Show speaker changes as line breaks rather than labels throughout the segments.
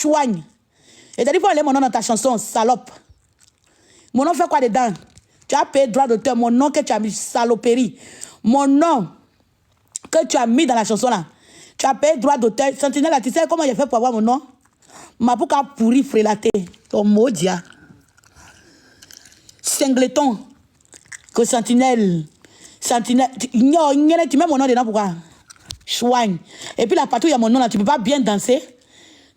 chouagne. Et t'as dit, il faut aller mon nom dans ta chanson, salope. Mon nom fait quoi dedans? Tu as payé droit d'auteur, mon nom que tu as mis, saloperie. Mon nom que tu as mis dans la chanson là. Tu as payé droit d'auteur. Sentinelle, tu sais comment j'ai fait pour avoir mon nom? Ma bouca pourri frélaté. Ton maudia. Singleton. Que Sentinelle. Sentinelle. Tu mets mon nom dedans, pourquoi? Chouagne. Et puis la partout, il y a mon nom là. Tu peux pas bien danser.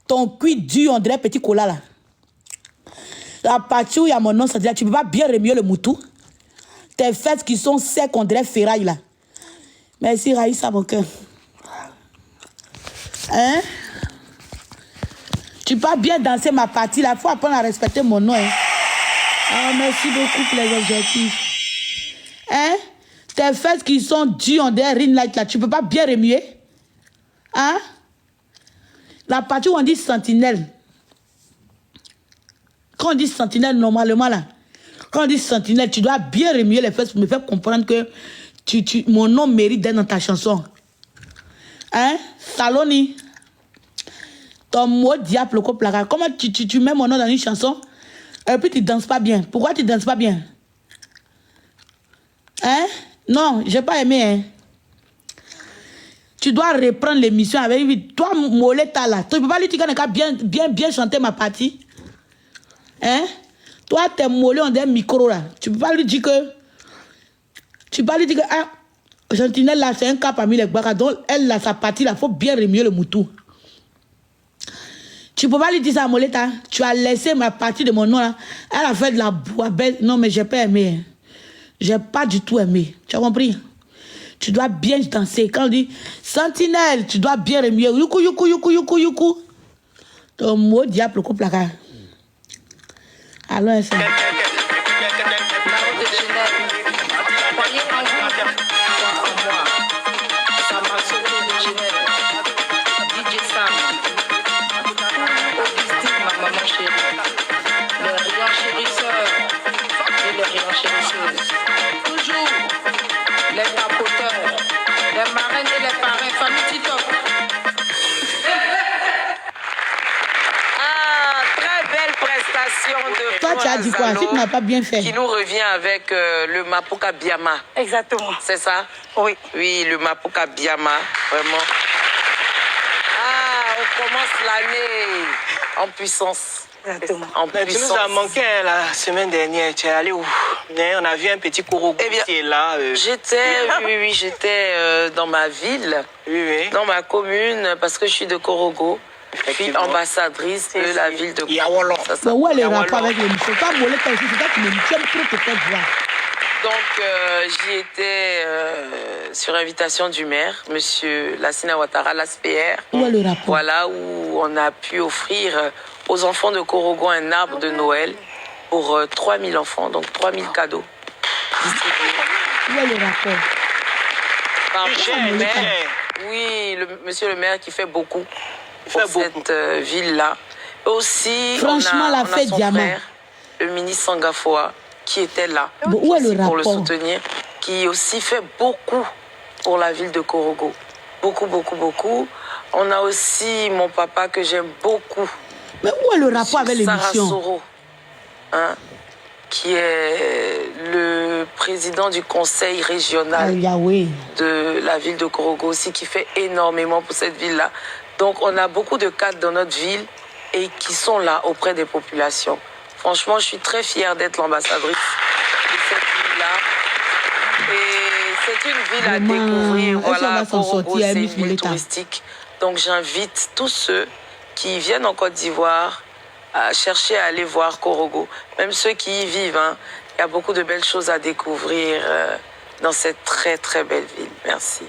Ton cuit dur, on dirait petit cola là. La partie où il y a mon nom, ça dit là, tu ne peux pas bien remuer le moutou. Tes fesses qui sont secs, on dirait ferraille là. Merci Raïssa, mon cœur. Hein? Tu peux pas bien danser ma partie là. Il faut apprendre à respecter mon nom. Hein? Ah, merci beaucoup pour les objectifs. Hein? Tes fesses qui sont dures, on dirait ring light là. Tu ne peux pas bien remuer. Hein? La partie où on dit sentinelle. Quand on dit sentinelle, normalement, là, quand on dit sentinelle, tu dois bien remuer les fesses pour me faire comprendre que mon nom mérite d'être dans ta chanson. Hein? Saloni. Ton mot diable, placard. Comment tu mets mon nom dans une chanson et puis tu ne danses pas bien? Pourquoi tu ne danses pas bien? Hein? Non, je n'ai pas aimé. Hein? Tu dois reprendre l'émission avec lui. Toi, Moleta, là, tu ne peux pas lui dire qu'on a bien chanter ma partie. Hein? Toi, t'es mollet, on a un micro là. Tu peux pas lui dire que. Tu peux pas lui dire que. Ah, Sentinelle là, c'est un cas parmi les bagarres. Donc, elle, là, sa partie là, il faut bien remuer le moutou. Tu peux pas lui dire ça, Moleta. Tu as laissé ma partie de mon nom là. Elle a fait de la boue. Non, mais j'ai pas aimé. J'ai pas du tout aimé. Tu as compris? Tu dois bien danser. Quand on dit Sentinelle, tu dois bien remuer. Youkou, youkou, youkou, youkou, youkou. Ton mot diable, le couple là. Alors, ça.
Toujours les papoteurs, les marraines et les parrains, famille Tito. De
toi, tu as dit quoi? Si tu n'as pas bien fait.
Qui nous revient avec le Mapuka Biama.
Exactement.
C'est ça?
Oui.
Oui, le Mapuka Biama, vraiment. Ah, on commence l'année en puissance.
Exactement.
En puissance.
Tu nous as manqué la semaine dernière. Tu es allé où? On a vu un petit Korogo qui est là.
J'étais dans ma ville, dans ma commune, parce que je suis de Korogo. Puis ambassadrice de la ville de Korogo.
Mais où est le rapport avec l'émission? Toi, Moleta aussi, c'est toi qui me dis, tu aimes trop te faire voir.
Donc, j'y étais sur invitation du maire, monsieur Lassina Ouattara, l'ASPR.
Où est le rapport?
Voilà, où on a pu offrir aux enfants de Korogo un arbre de Noël pour 3000 enfants, donc 3000 cadeaux distribués.
Où est le rapport?
Par le maire. Oui, monsieur le maire qui fait beaucoup pour cette ville-là. Aussi,
franchement,
on a son
diamant.
frère, le ministre Sangafoa, qui était là
où est le rapport?
pour le soutenir, qui aussi fait beaucoup pour la ville de Korogo. Beaucoup, beaucoup, beaucoup. On a aussi mon papa que j'aime beaucoup.
Mais où est le rapport avec l'émission?
Sarah Soro, hein, qui est le président du conseil régional de la ville de Korogo aussi, qui fait énormément pour cette ville-là. Donc, on a beaucoup de cadres dans notre ville et qui sont là auprès des populations. Franchement, je suis très fière d'être l'ambassadrice de cette ville-là. Et c'est une ville à découvrir. Voilà, Korogo, c'est une ville touristique. Donc, j'invite tous ceux qui viennent en Côte d'Ivoire à chercher à aller voir Korogo. Même ceux qui y vivent, hein, il y a beaucoup de belles choses à découvrir dans cette très, très belle ville. Merci.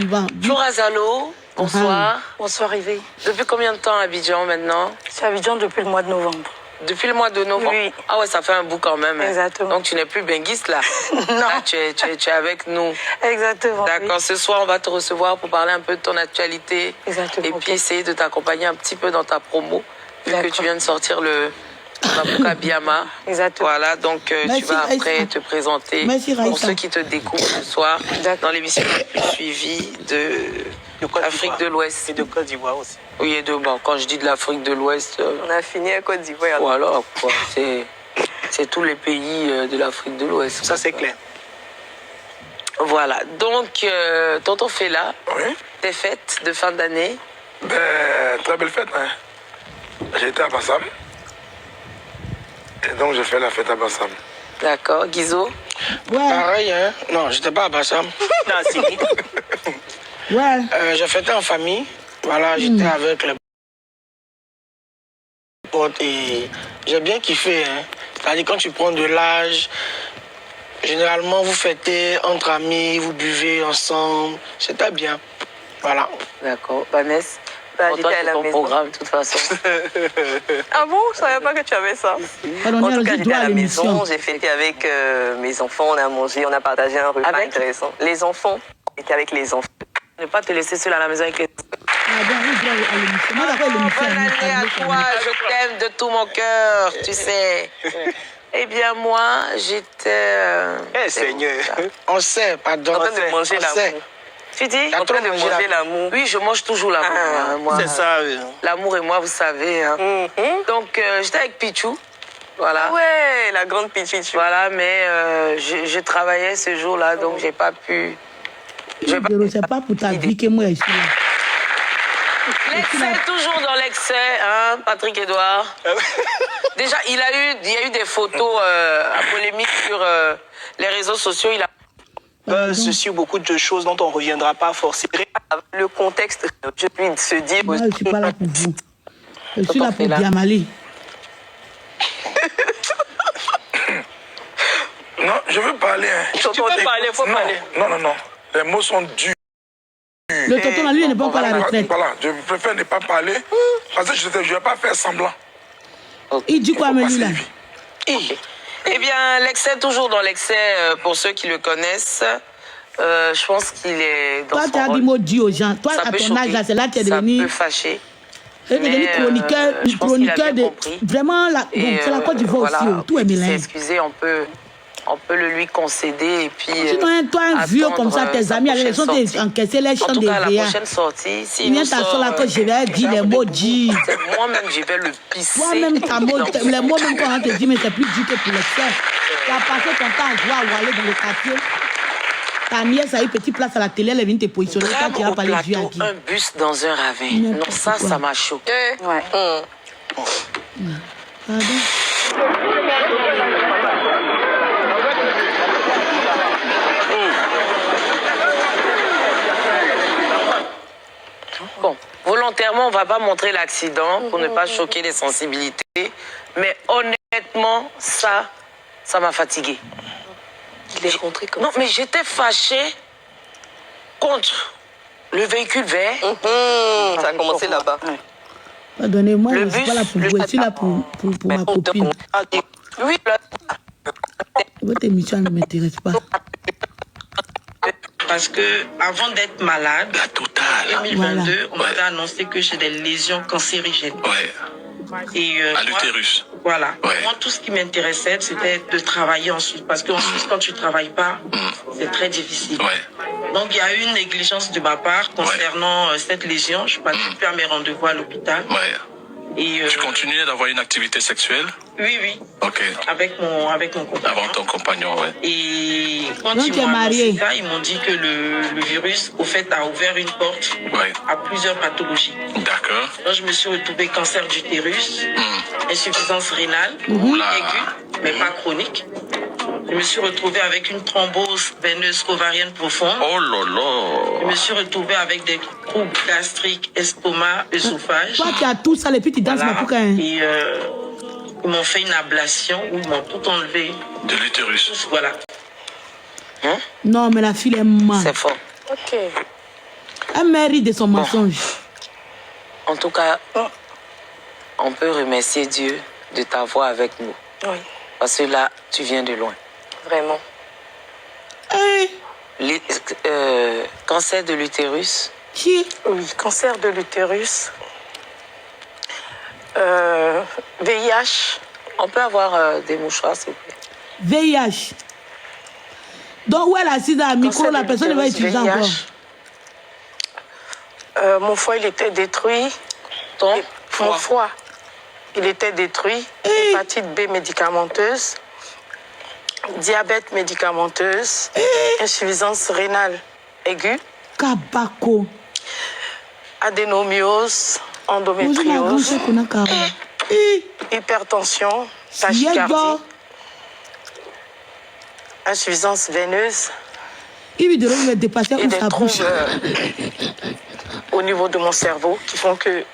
Bonjour Azalo, bonsoir.
Bonsoir Yves.
Depuis combien de temps à Abidjan maintenant?
Je suis à Abidjan depuis le mois de novembre.
Depuis le mois de novembre?
Oui.
Ah ouais, ça fait un bout quand même.
Exactement.
Donc tu n'es plus benguiste là?
Non.
Là, tu es avec nous.
Exactement.
D'accord,
oui.
Ce soir on va te recevoir pour parler un peu de ton actualité.
Exactement.
Et puis essayer de t'accompagner un petit peu dans ta promo, vu que tu viens de sortir Babouka Biama.
Exactement.
Voilà, donc tu vas après te présenter pour ceux qui te découvrent ce soir dans l'émission la plus suivie de l'Afrique de l'Ouest.
Et de Côte d'Ivoire aussi.
Oui, et quand je dis de l'Afrique de l'Ouest...
On a fini à Côte d'Ivoire.
Voilà, quoi. C'est tous les pays de l'Afrique de l'Ouest.
Ça, c'est clair.
Voilà, donc, tonton Fela, tes fêtes de fin d'année?
Très belle fête, hein. J'étais à Bassam. Et donc, j'ai fait la fête à Bassam.
D'accord, Guizo?
Pareil, hein. Non, j'étais pas à Bassam.
Non, c'est
J'ai fêté en famille. Voilà, j'étais avec les potes et j'ai bien kiffé, hein. C'est-à-dire, quand tu prends de l'âge, généralement, vous fêtez entre amis, vous buvez ensemble. C'était bien. Voilà.
D'accord. Vanessa?
J'étais à la maison.
Programme, de toute façon.
Ah bon? Je savais pas que tu avais ça.
En
tout cas, j'étais à la maison, j'ai fêté avec mes enfants, on a mangé, on a partagé un repas intéressant. Les enfants, j'étais avec les enfants.
Ne pas te laisser seul à la maison avec les...
Bonne
Bonne année à toi, je t'aime de tout mon cœur, tu sais. Eh bien, moi, j'étais...
Seigneur.
On sait, pardon.
En train de manger l'amour.
Tu dis?
En train de manger l'amour.
Oui, je mange toujours l'amour.
C'est ça.
L'amour et moi, vous savez. Hein. Donc, j'étais avec Pichou. Voilà.
Ah ouais, la grande Pichou.
Voilà, mais je travaillais ce jour-là, donc j'ai pas pu...
C'est pas pour ta vie que moi je suis là.
L'excès, toujours dans l'excès, hein, Patrick Edouard. Déjà, il y a eu des photos à polémique sur les réseaux sociaux. Il a...
Sur beaucoup de choses dont on ne reviendra pas forcément.
Le contexte, je puis se dire...
Moi, je ne suis pas là pour vous. Je suis là pour Diamali.
Non, je veux parler. Hein.
Tu peux parler, il faut parler.
Non. Les mots sont durs.
Le tonton, lui, il n'est pas encore à la retraite.
Voilà, je préfère ne pas parler parce que je ne vais pas faire semblant.
Il dit quoi, Mélina?
Eh bien, l'excès, toujours dans l'excès, pour ceux qui le connaissent, je pense qu'il est dans
toi,
son
tu as dit mot dit aux gens. Toi, à ton âge, là, c'est là que tu es devenu...
Ça peut fâcher.
Tu es devenu chroniqueur de... Vraiment, c'est la Côte d'Ivoire aussi. Tout est mélangé.
Excusez, on peut le lui concéder et puis...
toi, un vieux comme ça, tes amis, les gens encaissé les chants des VA.
En tout cas, la prochaine sortie, si
il y a ta soeur là que je vais dire les mots dits.
Moi-même, je vais le pisser.
Toi-même, les mots même quand on te dit, mais c'est plus dit que pour le faire. Tu as passé ton temps à jouer à aller dans le quartier. Ta nièce a eu petite place à la télé, elle est venue te positionner. Quand tu as parlé du à qui?
Un bus dans un ravin. Non, ça m'a choqué.
Ouais.
Pardon?
Bon, volontairement, on ne va pas montrer l'accident pour ne pas choquer les sensibilités. Mais honnêtement, ça m'a fatiguée.
Il est rentré comme
Non, mais j'étais fâchée contre le véhicule vert.
Ça a commencé là-bas.
Pardonnez-moi, je ne suis pas là pour vous, je suis là pour ma copine.
Oui,
votre émission ne m'intéresse pas.
Parce que avant d'être malade,
La totale.
2022, on m'avait annoncé que j'ai des lésions cancérigènes.
Ouais.
Et
À l'utérus.
Voilà.
Ouais.
Moi, tout ce qui m'intéressait, c'était de travailler en Suisse. Parce qu'en Suisse, quand tu ne travailles pas, c'est très difficile.
Ouais.
Donc, il y a eu une négligence de ma part concernant cette lésion. Je participe à mes rendez-vous à l'hôpital.
Ouais.
Et,
Tu continuais d'avoir une activité sexuelle?
oui.
Ok.
Avec mon compagnon.
Avant ton compagnon, ouais.
Et quand
Donc,
ils
tu es
m'ont
marié.
annoncé ça, ils m'ont dit que le virus, au fait, a ouvert une porte
Ouais.
à plusieurs pathologies.
D'accord.
Donc, je me suis retrouvée cancer d'utérus, insuffisance rénale,
Oula.
aiguë, mais pas chronique. Je me suis retrouvée avec une thrombose veineuse ovarienne profonde.
Oh là là.
Je me suis retrouvée avec des troubles gastriques, estomac, œsophage.
Toi, tu as tout ça, et puis tu danses
Voilà.
ma pouca. Hein.
Et ils m'ont fait une ablation où ils m'ont tout enlevé.
De l'utérus.
Voilà.
Non, mais la fille est mal.
c'est fort.
Ok.
Elle mérite de son mensonge.
En tout cas, on peut remercier Dieu de t'avoir avec nous.
Oui,
Parce que là, tu viens de loin.
vraiment.
Cancer de l'utérus.
Qui?
Oui, cancer de l'utérus, VIH,
On peut avoir des mouchoirs, s'il vous plaît.
VIH. Donc, où est la sida à micro, la personne va utiliser encore.
Mon foie, il était détruit. Mon foie, il était détruit. Hépatite B médicamenteuse. Diabète médicamenteuse. Insuffisance rénale aiguë.
Kabako.
Adénomiose. Endométriose. Hypertension. Tachycardie. Insuffisance veineuse.
Il devrait dépasser
et des troubles au niveau de mon cerveau qui font que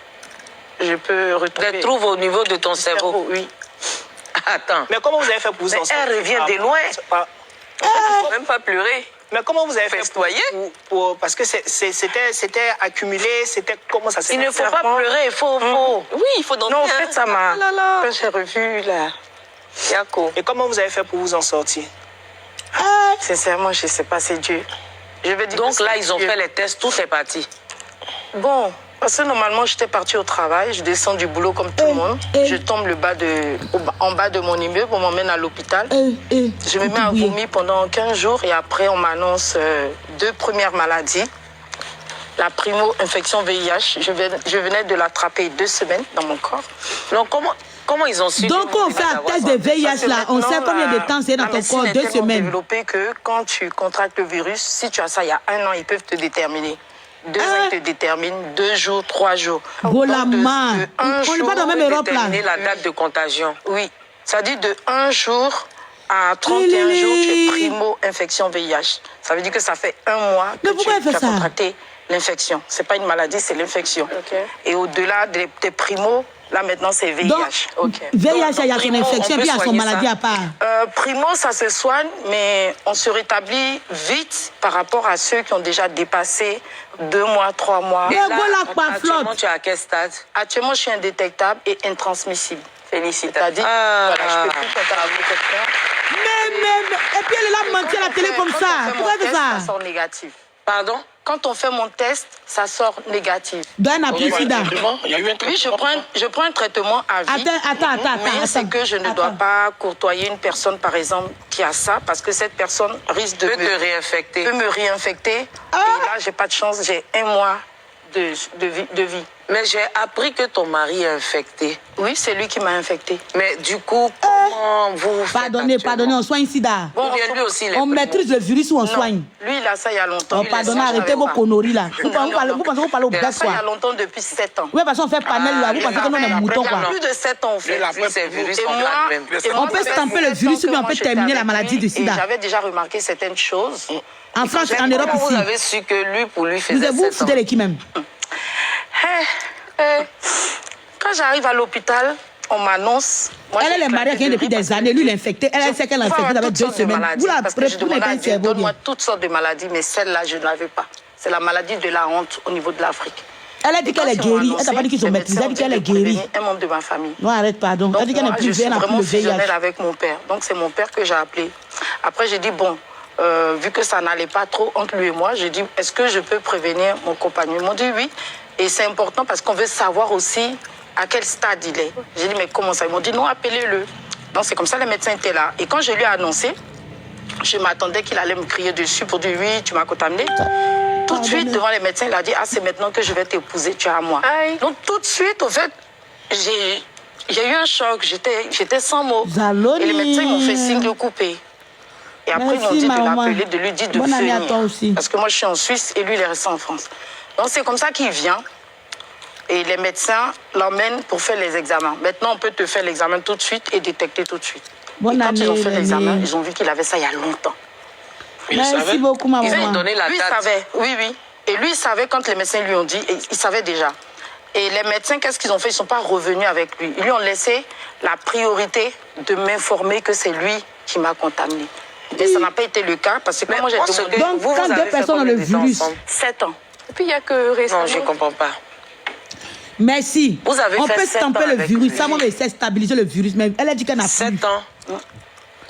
je peux retrouver...
Des troubles au niveau de ton cerveau?
Oui.
Attends.
Mais comment vous avez fait pour vous en sortir?
Elle revient de loin.
Il ne faut même pas pleurer.
Mais comment vous avez fait
festoyer
parce que c'était accumulé, c'était comment ça s'est
passé? Il ne faut pas pleurer, il faut...
Oui, il faut danser.
Non, en fait, ça m'a... Quand j'ai revu la...
Yako.
Et comment vous avez fait pour vous en sortir?
Sincèrement, je ne sais pas, c'est Dieu.
Je veux dire. Donc là, ils ont fait les tests, tout est parti.
Bon, parce que normalement, j'étais partie au travail, je descends du boulot comme tout le monde. Je tombe en bas de mon immeuble, on m'emmène à l'hôpital. Je me mets à vomir pendant 15 jours et après, on m'annonce 2 premières maladies. La primo-infection VIH, je venais de l'attraper 2 semaines dans mon corps.
Donc comment ils ont su?
Donc on fait un test de VIH là, on sait combien de temps c'est dans ton corps, 2 semaines.
Développé que quand tu contractes le virus, si tu as ça il y a 1 an, ils peuvent te déterminer. 2 ans, ils te déterminent, 2 jours, 3 jours.
Golama. On n'est pas dans la même Europe là.
La date de contagion.
Oui, ça dit de 1 jour à 31 jours, tu es primo-infection VIH. Ça veut dire que ça fait 1 mois que tu as contracté l'infection. Ce n'est pas une maladie, c'est l'infection. Et au-delà des primo, là maintenant c'est VIH.
Donc, VIH, il y a son infection, puis il y a son maladie à part.
Primo, ça se soigne, mais on se rétablit vite par rapport à ceux qui ont déjà dépassé 2 mois, 3 mois.
Et là,
actuellement, tu es à quel stade?
Actuellement, je suis indétectable et intransmissible.
Félicitations.
Voilà, je peux plus compter avec quelqu'un.
Et puis elle est là mentir à la télé comme ça. Pourquoi elle fait ça?
Ça sort négatif.
Pardon?
Quand on fait mon test, ça sort négatif.
Donne un plus sida.
Il y a eu un traitement.
Oui, je prends un traitement à vie.
Attends.
Mais c'est que je ne dois pas courtoyer une personne, par exemple, qui a ça, parce que cette personne risque de me réinfecter. Et là, j'ai pas de chance, j'ai 1 mois de vie.
Mais j'ai appris que ton mari est infecté.
Oui, c'est lui qui m'a infecté.
Mais du coup, comment vous faites?
Pardonnez, on soigne sida.
Bon, lui aussi,
on maîtrise le virus ou on soigne?
Lui, il a ça il y a longtemps.
Pardonnez, arrêtez vos conneries là. Vous pensez que vous parlez au blagues
quoi? Il y a longtemps, depuis 7 ans.
Oui, parce qu'on fait panel là. Vous pensez que nous, on est moutons quoi?
Plus de 7 ans, on fait.
On peut stamper le virus ou bien on peut terminer la maladie du sida.
J'avais déjà remarqué certaines choses.
En France, en Europe ici.
Vous avez su que lui, pour lui, faisait 7 ans.
Vous foutez l'équipe même.
Quand j'arrive à l'hôpital, on m'annonce.
Elle est mariée avec depuis des années. Lui, il est infecté. Elle sait qu'elle est infectée avec 2 semaines. Vous la prenez pas un cerveau.
Donne-moi toutes sortes de maladies, mais celle-là, je ne l'avais pas. C'est la maladie de la honte au niveau de l'Afrique.
Elle a dit qu'elle est guérie. Elle n'a pas dit qu'ils ont maîtrisé. Elle a dit qu'elle est guérie.
Un membre de ma famille.
Non, arrête, pardon. Elle a dit qu'elle n'est plus
vieille. Je suis vraiment fusionnelle avec mon père. Donc, c'est mon père que j'ai appelé. Après, j'ai dit, bon, vu que ça n'allait pas trop entre lui et moi, j'ai dit, est-ce que je peux prévenir mon compagnon? Ils m'ont dit oui. Et c'est important parce qu'on veut savoir aussi à quel stade il est. J'ai dit, mais comment ça? Ils m'ont dit, non, appelez-le. Donc, c'est comme ça, les médecins étaient là. Et quand je lui ai annoncé, je m'attendais qu'il allait me crier dessus pour dire, oui, tu m'as contaminé. Tout de suite, devant les médecins, il a dit, ah, c'est maintenant que je vais t'épouser, tu es à moi. Aïe. Donc, tout de suite, au fait, j'ai eu un choc. J'étais sans mots.
Zaloni.
Et les médecins m'ont fait signe de couper. Et après, ils m'ont dit de l'appeler, de lui dire de venir. Parce que moi, je suis en Suisse et lui, il est resté en France. Donc, c'est comme ça qu'il vient. Et les médecins l'emmènent pour faire les examens. Maintenant, on peut te faire l'examen tout de suite et détecter tout de suite. Et quand ils ont fait l'examen, ils ont vu qu'il avait ça il y a longtemps.
Merci beaucoup, maman.
Ils ont donné la date.
Lui, il savait, oui. Et lui, il savait quand les médecins lui ont dit, et il savait déjà. Et les médecins, qu'est-ce qu'ils ont fait? Ils ne sont pas revenus avec lui. Ils lui ont laissé la priorité de m'informer que c'est lui qui m'a contaminé. Mais ça n'a pas été le cas parce que moi, j'ai demandé...
Donc, quand 2 personnes ont le virus...
7 ans.
Et puis, il n'y a que récemment...
Non, je ne comprends pas.
Merci.
Vous avez
on
fait
peut stamper le virus. Ça, on essaie de stabiliser le virus. Mais elle a dit qu'elle n'a plus.
7 ans.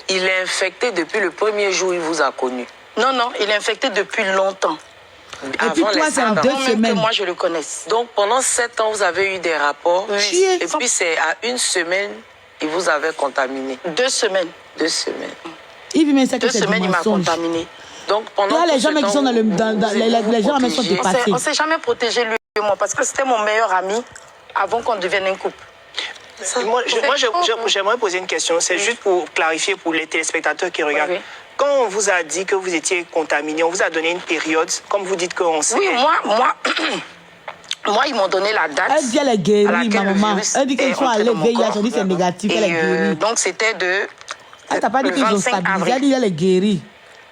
Il est infecté depuis le premier jour où il vous a connu.
Non, il est infecté depuis longtemps.
Et puis toi, c'est en 2 semaines.
Que moi, je le connaisse.
Donc, pendant 7 ans, vous avez eu des rapports.
Oui.
Et puis, c'est à 1 semaine il vous avait contaminé?
2 semaines.
2 semaines.
Il vit ça que
2 semaines, il m'a contaminé.
Donc pendant
les gens qui sont dans les gens sont dépassés.
On ne s'est jamais protégé lui et moi parce que c'était mon meilleur ami avant qu'on devienne un couple.
Moi, j'aimerais poser une question. C'est juste pour clarifier pour les téléspectateurs qui regardent. Oui. Quand on vous a dit que vous étiez contaminé, on vous a donné une période, comme vous dites qu'on sait.
Oui, moi, ils m'ont donné la date.
Elle dit elle est guérie, ma maman. Elle dit qu'ils sont allés veiller, elle dit c'est négatif, elle est guérie.
Donc c'était de.
Elle t'a pas dit qu'ils ont stabilisé, elle dit elle est guérie.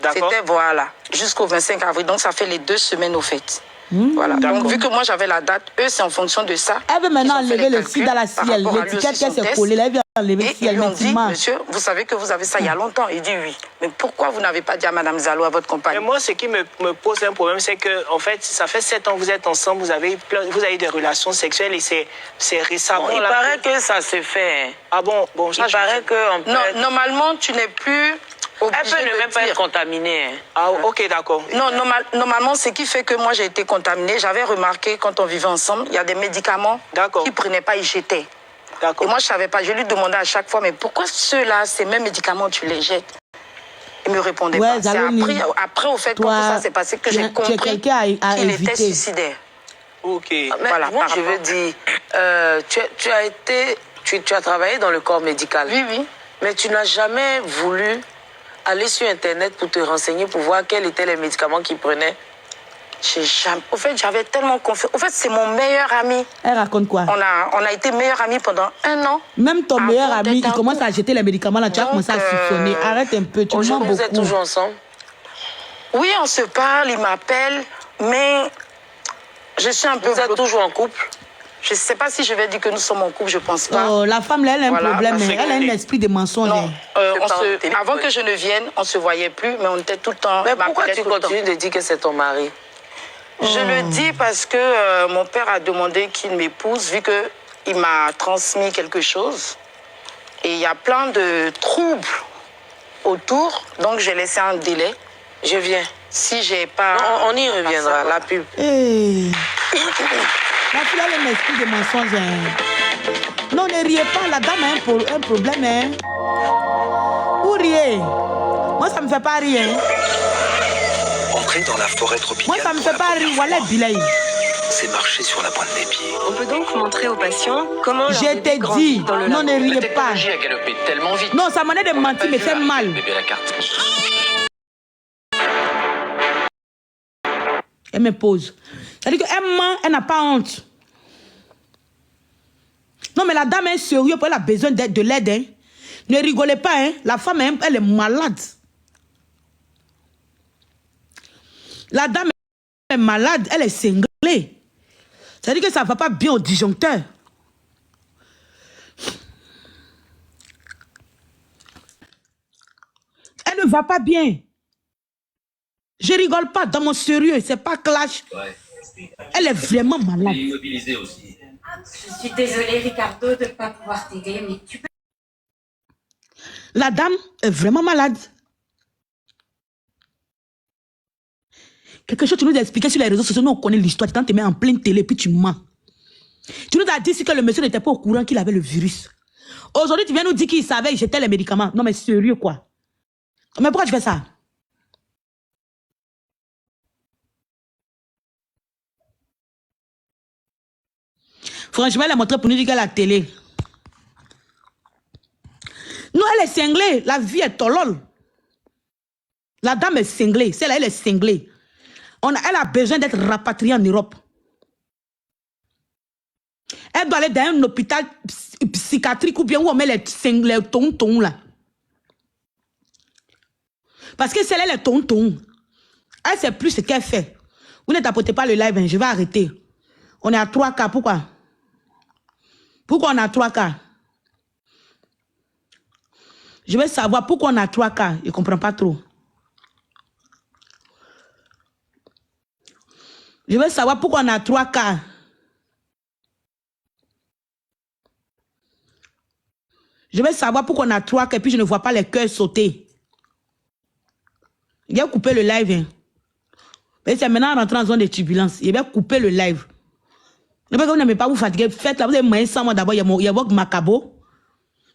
C'était voilà, jusqu'au 25 avril. Donc ça fait les 2 semaines au fait. Voilà. Donc vu que moi j'avais la date, eux c'est en fonction de ça.
Elle veut maintenant enlever le sida à la ciel, l'étiquette qu'elle s'est collée, elle veut enlever le ciel.
Ils lui ont dit, monsieur, vous savez que vous avez ça il y a longtemps. Il dit oui. Mais pourquoi vous n'avez pas dit à Madame Zalo, à votre compagne?
Mais moi, ce qui me pose un problème, c'est que en fait, ça fait 7 ans que vous êtes ensemble, vous avez des relations sexuelles et c'est récemment.
Il paraît que ça se fait.
Ah bon, ça,
il paraît que
non, normalement tu n'es plus.
Elle peut ne même pas être contaminée.
Ah, ok, d'accord.
Non, normalement, ce qui fait que moi, j'ai été contaminée, j'avais remarqué quand on vivait ensemble, il y a des médicaments qu'ils ne prenaient pas, ils jetaient. Et moi, je ne savais pas. Je lui demandais à chaque fois, mais pourquoi ceux-là, ces mêmes médicaments, tu les jettes? Il ne me répondait pas. C'est après, au fait, quand tout ça s'est passé, que j'ai compris qu'il était suicidaire.
Ok.
Mais voilà, moi, je veux dire, tu as travaillé dans le corps médical.
Oui, oui.
Mais tu n'as jamais voulu aller sur Internet pour te renseigner, pour voir quels étaient les médicaments qu'il prenait?
Au fait, j'avais tellement confiance. Au fait, c'est mon meilleur ami.
Elle raconte quoi?
On a été meilleurs amis pendant 1 an.
Même ton meilleur ami, il commence à jeter les médicaments là, tu as commencé à soupçonner. Arrête un peu, tu mens beaucoup.
Vous êtes toujours ensemble?
Oui, on se parle, il m'appelle, mais je suis un peu...
Vous êtes toujours en couple?
Je ne sais pas si je vais dire que nous sommes en couple, je ne pense pas.
Oh, la femme, là, elle a un problème, elle a un esprit de mensonge.
Non, avant que je ne vienne, on ne se voyait plus, mais on était tout le temps...
Mais pourquoi tu continues de dire que c'est ton mari?
Je le dis parce que mon père a demandé qu'il m'épouse, vu qu'il m'a transmis quelque chose. Et il y a plein de troubles autour, donc j'ai laissé un délai.
Je viens.
Si j'ai pas...
Non, on y reviendra, la pub.
Hey. La fille a un esprit de mensonge. Non, ne riez pas, la dame a un problème. Hein. Vous riez. Moi, ça ne me fait pas rire.
Entrer dans la forêt tropicale.
Moi, ça ne me fait pas rire. Voilà, Bilay.
C'est marcher sur la pointe des pieds.
On peut donc montrer aux patients comment...
Je t'ai dit, non, ne riez pas.
La technologie a galopé tellement vite.
Non, ça m'en est de mentir, mais fait mal.
Bébé la carte.
Elle me pose. C'est-à-dire qu'elle ment, elle n'a pas honte. Non, mais la dame est sérieuse, elle a besoin de l'aide. Hein. Ne rigolez pas, hein. La femme, elle est malade. La dame est malade, elle est cinglée. C'est-à-dire que ça ne va pas bien au disjoncteur. Elle ne va pas bien. Je rigole pas dans mon sérieux, c'est pas clash. Ouais. Elle est vraiment malade. Elle est immobilisée aussi.
Je suis désolée, Ricardo, de ne pas pouvoir t'aider, mais tu peux...
La dame est vraiment malade. Quelque chose tu nous as expliqué sur les réseaux sociaux, nous on connaît l'histoire, tu te mets en pleine télé, puis tu mens. Tu nous as dit que le monsieur n'était pas au courant qu'il avait le virus. Aujourd'hui, tu viens nous dire qu'il savait, il jetait les médicaments. Non mais sérieux quoi. Mais pourquoi tu fais ça? Franchement, elle a montré pour nous dire qu'elle a la télé. Non, elle est cinglée. La vie est tolol. La dame est cinglée. Celle-là, elle est cinglée. Elle a besoin d'être rapatriée en Europe. Elle doit aller dans un hôpital psychiatrique ou bien où on met les tontons là. Parce que celle-là, les tontons, elle sait plus ce qu'elle fait. Vous ne tapotez pas le live, hein, je vais arrêter. On est à 3K, pourquoi? Pourquoi on a 3K? Je veux savoir pourquoi on a 3K. Je ne comprends pas trop. Je veux savoir pourquoi on a 3K. Je veux savoir pourquoi on a 3K et puis je ne vois pas les cœurs sauter. Il va couper le live. Hein. C'est maintenant rentrer en zone de turbulence. Il va couper le live. Ne pas vous n'aimez pas vous fatiguer. Faites là, vous avez moyen sans moi d'abord. Il y a votre macabo.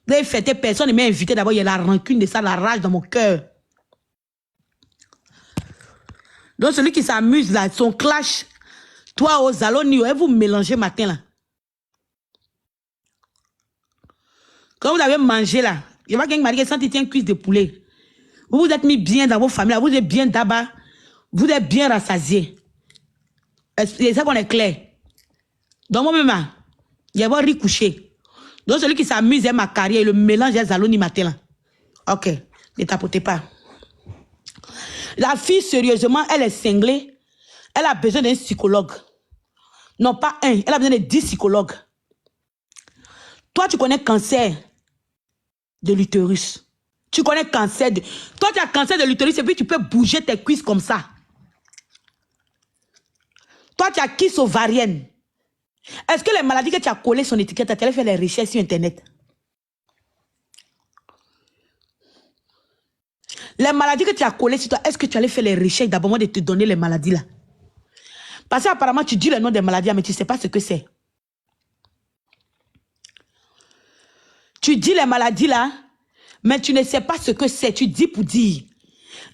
Vous avez fêté, personne ne m'a invité. D'abord, il y a la rancune de ça, la rage dans mon cœur. Donc, celui qui s'amuse là, son clash, toi, aux Zaloni, vous mélangez matin là. Quand vous avez mangé là, il y a quelqu'un qui m'a dit que quand il tient une cuisse de poulet, vous vous êtes mis bien dans vos familles, là, vous êtes bien d'abord, vous êtes bien rassasiés. C'est ça qu'on est clair. Donc, moi-même, il y a un riz couché. Donc, celui qui s'amuse à ma carrière, le mélange des Zaloni matin là. Ok, ne tapotez pas. La fille, sérieusement, elle est cinglée. Elle a besoin d'un psychologue. Non, pas un. Elle a besoin de 10 psychologues. Toi, tu connais cancer de l'utérus. Tu connais cancer de... Toi, tu as cancer de l'utérus et puis tu peux bouger tes cuisses comme ça. Toi, tu as kyste ovarienne. Est-ce que les maladies que tu as collées sur l'étiquette, tu as fait les recherches sur Internet? Les maladies que tu as collées sur toi, est-ce que tu allais faire les recherches d'abord de te donner les maladies là? Parce qu'apparemment, tu dis le nom des maladies, mais tu ne sais pas ce que c'est. Tu dis les maladies là, mais tu ne sais pas ce que c'est. Tu dis pour dire.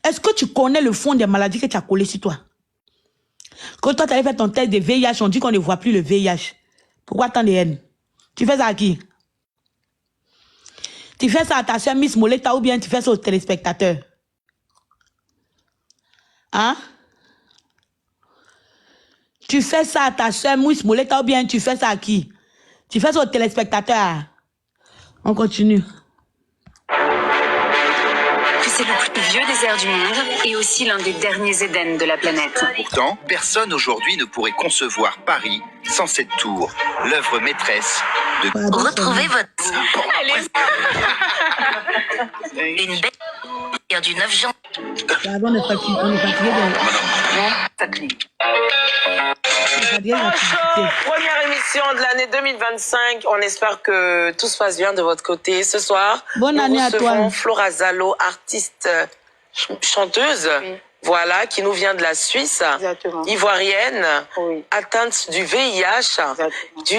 Est-ce que tu connais le fond des maladies que tu as collées sur toi? Quand toi, tu allais faire ton test de VIH, on dit qu'on ne voit plus le VIH. Pourquoi tant de haine? Tu fais ça à qui? Tu fais ça à ta soeur Miss Moleta ou bien tu fais ça aux téléspectateurs? Hein? Tu fais ça à ta soeur Miss Moleta ou bien tu fais ça à qui? Tu fais ça aux téléspectateurs? On continue.
C'est le plus vieux désert du monde et aussi l'un des derniers Éden de la planète.
Pourtant, personne aujourd'hui ne pourrait concevoir Paris sans cette tour, l'œuvre maîtresse de...
Retrouvez votre... Une belle du 9 janvier.
On est fatigué. On est fatigué
Première émission de l'année 2025. On espère que tout se passe bien de votre côté. Ce soir,
bonne année à toi.
Flora Zalo, artiste chanteuse, oui. Voilà, qui nous vient de la Suisse, exactement. Ivoirienne, oui. Atteinte du VIH, qui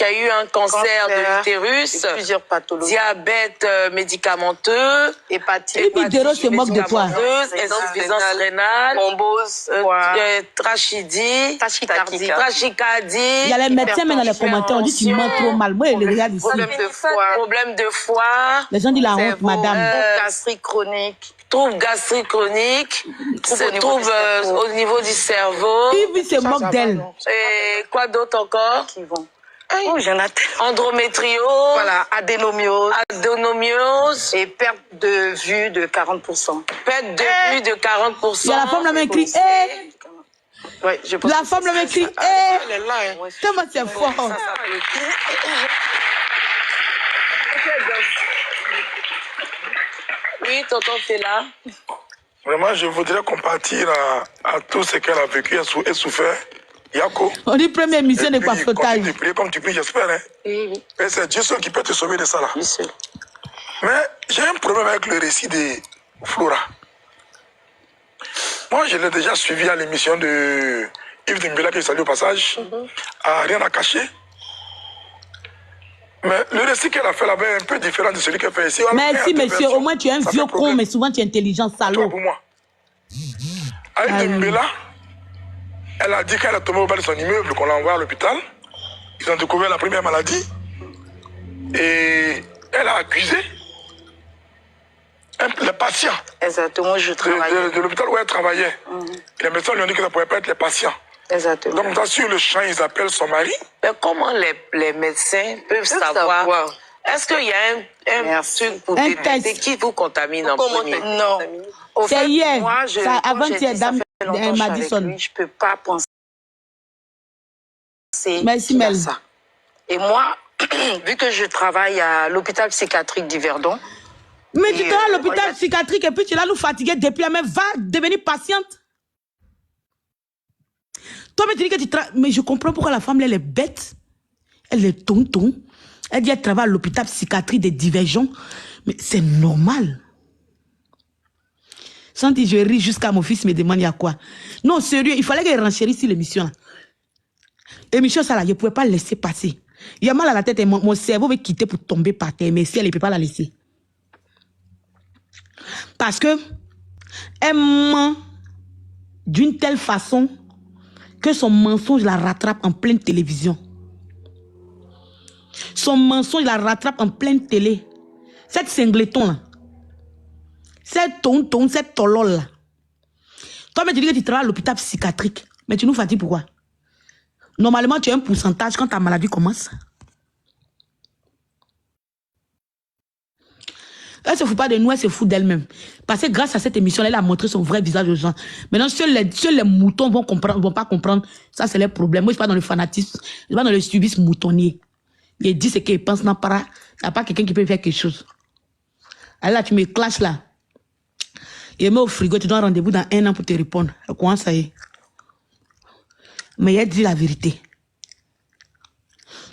a eu un cancer de l'utérus, plusieurs pathologies, diabète médicamenteux, hépatite
se moque de toi,
insuffisance rénale, thrombose, trachédie, trachycardie.
Il y a les médecins mais dans les commentaires on dit tu mens trop mal. Moi je regarde ici.
Problème de foie.
Les gens disent la honte, madame.
Gastrique chronique. Trouble gastrique chronique, trouble au niveau du cerveau.
Qui se moque d'elle?
Et quoi d'autre encore?
Qui vont. Oh, j'en ai
endométriose.
Voilà, adénomiose.
Adénomiose.
Et perte de vue de 40%.
Perte de vue de 40%.
Il y a la femme là m'écrit,
ouais,
la femme là m'écrit, tellement c'est fort.
Oui, tonton, c'est là.
Vraiment, je voudrais compatir à tout ce qu'elle a vécu et souffert. Yako.
On dit première mission de papotage.
Continue de prier comme tu pries, j'espère. Hein? Oui. Et c'est Dieu seul qui peut te sauver de ça là.
Dieu seul.
Mais j'ai un problème avec le récit de Flora. Moi, je l'ai déjà suivi à l'émission de Yves Dembélé, qui salue au passage. Rien à cacher. Mais le récit qu'elle a fait là-bas est un peu différent de celui qu'elle fait ici.
Merci, monsieur. Au moins, tu es un vieux con, mais souvent, tu es intelligent, salaud.
Pour moi. Avec Dembélé, elle a dit qu'elle a tombé au bas de son immeuble, qu'on l'a envoyé à l'hôpital. Ils ont découvert la première maladie. Et elle a accusé les patients.
Exactement, je travaillais.
De l'hôpital où elle travaillait. Les médecins lui ont dit que ça ne pouvait pas être les patients.
Exactement.
Donc, sur le champ, ils appellent son mari.
Mais comment les médecins peuvent savoir? Est-ce qu'il y a un truc pour détecter qui vous contamine en premier?
Non.
C'est hier.
Moi,
avant-hier, dame Madison.
Je ne peux pas penser.
Merci, Mel.
Ça. Et moi, vu que je travaille à l'hôpital psychiatrique d'Yverdon.
Mais tu travailles à l'hôpital psychiatrique et puis tu es là nous fatiguer depuis la même. Va devenir patiente. Toi, mais tu dis que tu travailles. Mais je comprends pourquoi la femme, elle est bête. Elle est tonton. Elle dit qu'elle travaille à l'hôpital psychiatrique des Divergents. Mais c'est normal. Sans dire, je ris jusqu'à mon fils me demande il y a quoi. Non, sérieux, il fallait qu'elle renchérisse l'émission. L'émission, ça là, je ne pouvais pas laisser passer. Il y a mal à la tête et mon cerveau veut quitter pour tomber par terre. Mais si elle ne peut pas la laisser. Parce que elle ment d'une telle façon que son mensonge la rattrape en pleine télévision. Son mensonge la rattrape en pleine télé. Cette cingleton là. Cette tonton, cette tolol là. Toi, mais tu dis que tu travailles à l'hôpital psychiatrique. Mais tu nous fatigues pourquoi? Normalement, tu as un pourcentage quand ta maladie commence. Elle ne se fout pas de nous, elle se fout d'elle-même. Parce que grâce à cette émission, elle a montré son vrai visage aux gens. Maintenant, seuls les moutons vont pas comprendre. Ça, c'est leur problème. Moi, je ne suis pas dans le fanatisme. Je ne suis pas dans le subisme moutonnier. Il dit ce qu'il pense, non, il n'y a pas quelqu'un qui peut faire quelque chose. Alors là, tu me clashes là. Il met au frigo, tu dois un rendez-vous dans 1 an pour te répondre. Comment ça y est? Mais elle dit la vérité.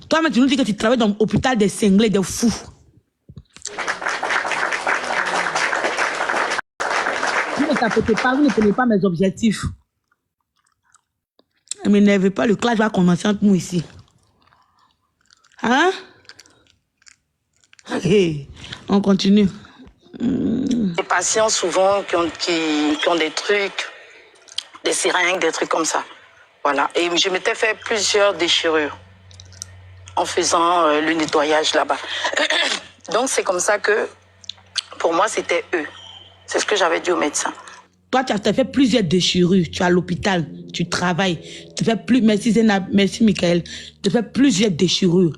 Toi, mais tu nous dis que tu travailles dans l'hôpital des cinglés, des fous. Vous ne tapotez pas, vous ne tenez pas mes objectifs. Ne m'énervez pas, le clash va commencer entre nous ici. Hein? Hey, on continue.
Des patients souvent qui ont des trucs, des seringues, des trucs comme ça. Voilà. Et je m'étais fait plusieurs déchirures en faisant le nettoyage là-bas. Donc c'est comme ça que pour moi c'était eux. C'est ce que j'avais dit au médecin.
Toi, tu as fait plusieurs déchirures. Tu es à l'hôpital, tu travailles. Tu fais plus. Merci Zénab, merci Michael. Tu fais plusieurs déchirures.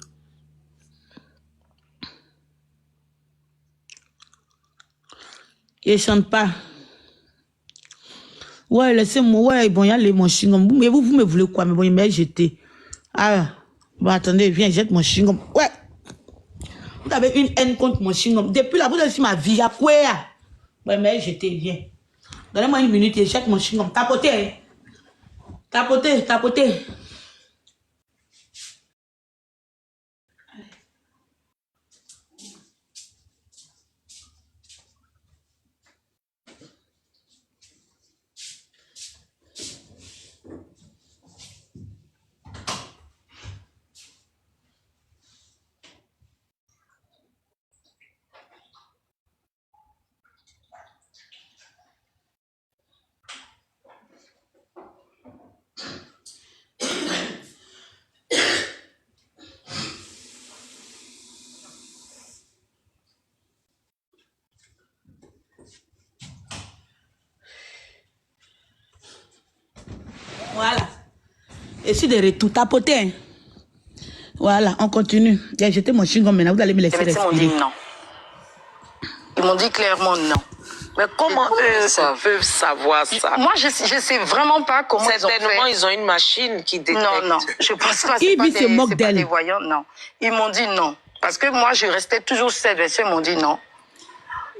Il ne chante pas. Ouais, laissez-moi. Ouais, bon, il y a les mon chingom. Mais vous me voulez quoi? Mais bon, il m'a jeté. Ah, bon, attendez, viens, jette mon chingom. Ouais. Vous avez une haine contre mon chingom. Depuis là, vous avez dit ma vie. À quoi? Ouais, mais jeté, viens. Donnez-moi 1 minute et jette mon chingom. Tapotez, hein. Tapotez, tapotez. Voilà. Et si de retour, tapoter. Hein. Voilà, on continue. J'ai jeté mon chewing-gum maintenant, vous allez me laisser respirer.
Ils m'ont dit non. Ils m'ont dit clairement non.
Mais comment eux peuvent savoir ça?
Moi, je sais vraiment pas comment ils ont fait.
Certainement, ils ont une machine qui détecte.
Non, non, je pense pas.
Qui se moque d'elle?
Des voyants, non. Ils m'ont dit non. Parce que moi, je restais toujours sur cette version. Ils m'ont dit non.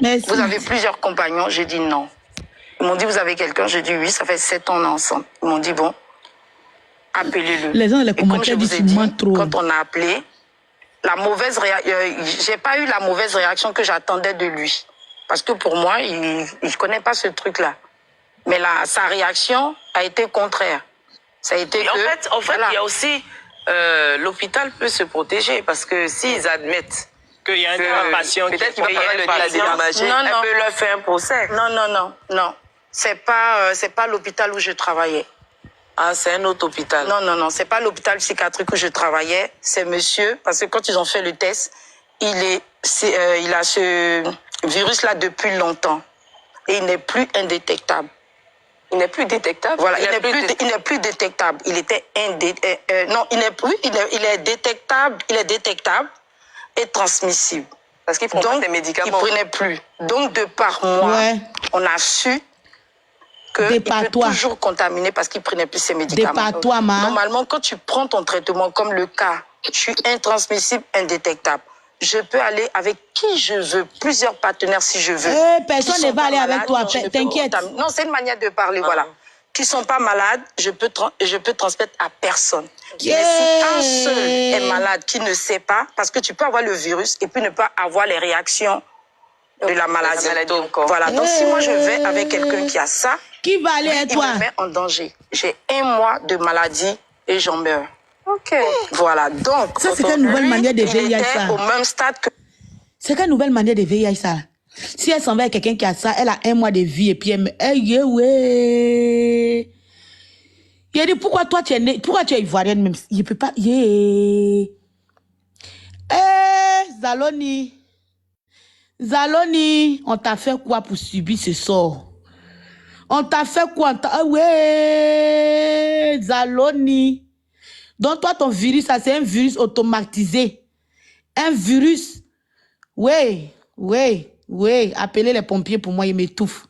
Merci.
Vous avez plusieurs compagnons? J'ai dit non. Ils m'ont dit, vous avez quelqu'un? J'ai dit oui, ça fait 7 ans on est ensemble. Ils m'ont dit bon, appelez-le.
Les gens, les commentaires disent trop.
Quand on a appelé, la mauvaise j'ai pas eu la mauvaise réaction que j'attendais de lui. Parce que pour moi, il ne connaît pas ce truc-là. Mais sa réaction a été contraire. Ça a été
en fait, il y a aussi... l'hôpital peut se protéger parce que s'ils admettent
qu'il y a un patient qui
peut-être qu'il va falloir le dédommager, elle peut leur faire un procès.
Non. C'est pas l'hôpital où je travaillais.
Ah, c'est un autre hôpital.
Non, c'est pas l'hôpital psychiatrique où je travaillais. C'est monsieur, parce que quand ils ont fait le test, il a ce virus-là depuis longtemps. Et il n'est plus indétectable.
Il n'est plus détectable?
Voilà, il n'est plus détectable. Il était non, il n'est plus, il est détectable et transmissible.
Parce qu'il prend pas des médicaments.
Il prenait plus. Donc, de par moi, on a su qu'il peut toujours contaminer parce qu'il prenait plus ses médicaments. Normalement, quand tu prends ton traitement comme le cas, je suis intransmissible, indétectable. Je peux aller avec qui je veux, plusieurs partenaires si je veux.
Personne ne va aller avec toi, t'inquiète.
Non, c'est une manière de parler, voilà. Qui ne sont pas malades, je peux transmettre à personne. Mais si un seul est malade qui ne sait pas, parce que tu peux avoir le virus et puis ne pas avoir les réactions de la maladie. Voilà, donc si moi je vais avec quelqu'un qui a ça,
qui va aller avec toi?
Il me met en danger. J'ai 1 mois de maladie et j'en meurs. Ok. Voilà, donc...
Ça, c'est quelle nouvelle manière de VIH, ça?
Au même stade que...
C'est quelle nouvelle manière de VIH, ça? Si elle s'en va avec quelqu'un qui a ça, elle a 1 mois de vie et puis elle me... Hey, ouais. Il a dit, pourquoi toi, tu es né... Pourquoi tu es ivoirienne même? Il peut pas... Yeah. Zaloni. Zaloni, on t'a fait quoi pour subir ce sort? On t'a fait quoi? Ouais, Zaloni. Donc toi, ton virus, ça c'est un virus automatisé. Un virus. Oui. Appelez les pompiers pour moi, ils m'étouffent.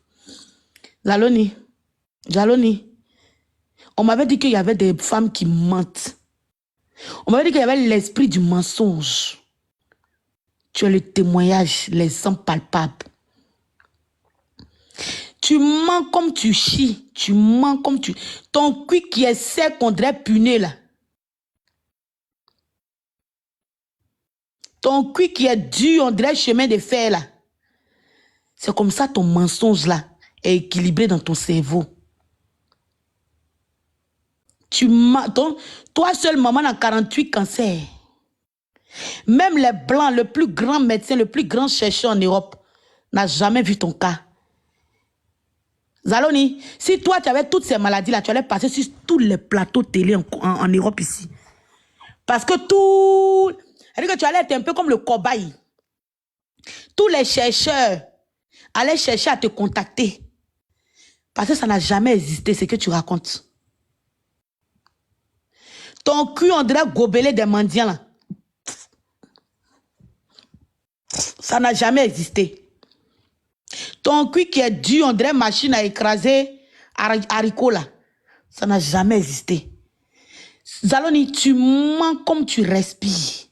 Zaloni. On m'avait dit qu'il y avait des femmes qui mentent. On m'avait dit qu'il y avait l'esprit du mensonge. Tu as le témoignage, les sangs palpables. Tu mens comme tu chies. Tu mens comme tu... Ton cul qui est sec, on dirait puné là. Ton cul qui est dur, on dirait chemin de fer là. C'est comme ça ton mensonge là est équilibré dans ton cerveau. Tu mens. Toi seul, maman, a 48 cancers. Même les blancs, le plus grand médecin, le plus grand chercheur en Europe, n'a jamais vu ton cas. Zaloni, si toi tu avais toutes ces maladies-là, tu allais passer sur tous les plateaux télé en Europe ici. Parce que tout... C'est-à-dire que tu allais être un peu comme le cobaye. Tous les chercheurs allaient chercher à te contacter. Parce que ça n'a jamais existé, ce que tu racontes. Ton cul, on dirait gobelet des mendiants là. Ça n'a jamais existé. Ton cul qui est dur, on dirait machine à écraser haricots là. Ça n'a jamais existé. Zaloni, tu mens comme tu respires.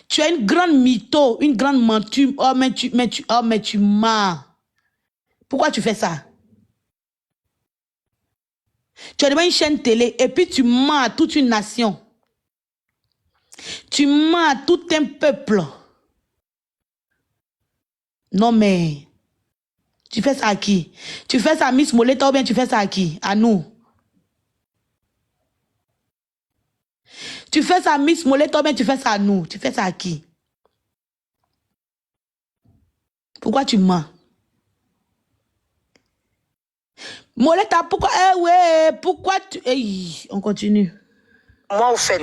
Tu as une grande mytho, une grande menture. Oh, mais tu mens. Pourquoi tu fais ça? Tu as devant une chaîne télé et puis tu mens à toute une nation. Tu mens à tout un peuple. Non mais, tu fais ça à qui? Tu fais ça à Miss Moleta ou bien tu fais ça à qui? À nous. Tu fais ça à Miss Moleta ou bien tu fais ça à nous? Tu fais ça à qui? Pourquoi tu mens? Moleta, pourquoi? Pourquoi tu... on continue.
Moi, au fait,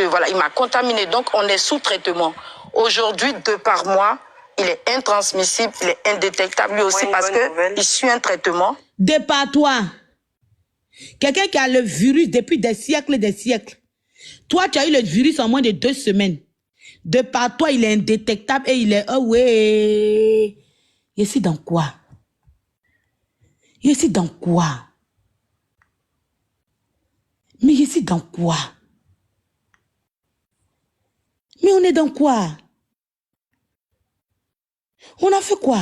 voilà, il m'a contaminé, donc on est sous traitement. Aujourd'hui, de par moi, il est intransmissible, il est indétectable lui aussi parce qu'il suit un traitement.
De par toi. Quelqu'un qui a le virus depuis des siècles et des siècles. Toi, tu as eu le virus en moins de 2 semaines. De par toi, il est indétectable et il est... Oh ouais. Ici dans quoi? Ici dans quoi? Mais ici dans quoi? Mais on est dans quoi? On a fait quoi?